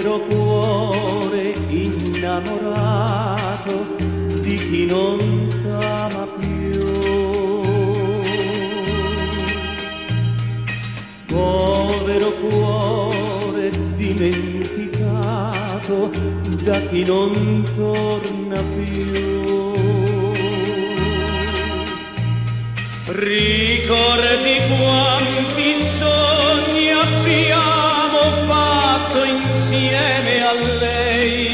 povero cuore innamorato di chi non t'ama più. Povero cuore dimenticato da chi non torna più. Ricordi quanti sogni abbiamo fatto insieme a lei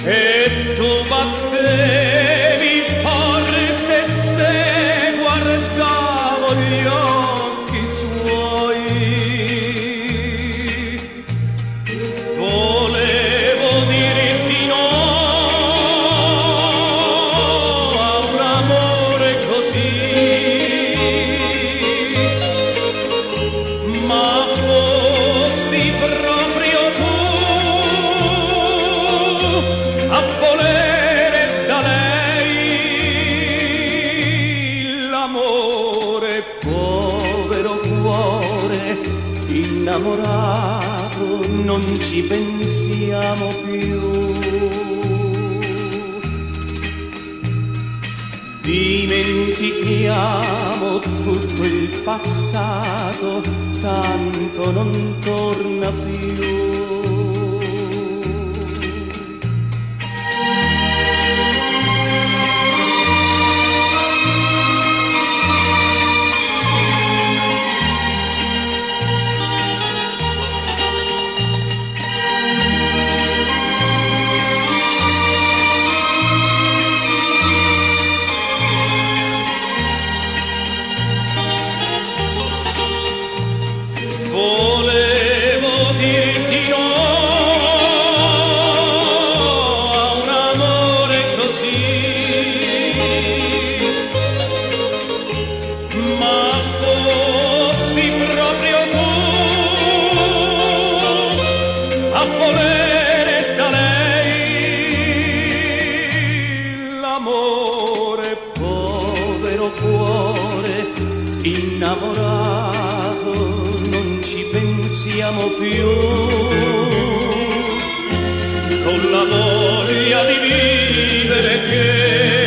e tu battevi forte se guardavo gli occhi suoi. Volevo dirti no a un amore così, ma fosti proprio tu a volere da lei l'amore. Povero cuore innamorato, non ci pensiamo più. Dimentichiamo tutto il passato, tanto non torna più. Volevo dirti no a un amore così, ma fosti proprio tu a volere da lei l'amore. Povero cuore innamorato, non ci pensiamo più. Con la voglia di vivere che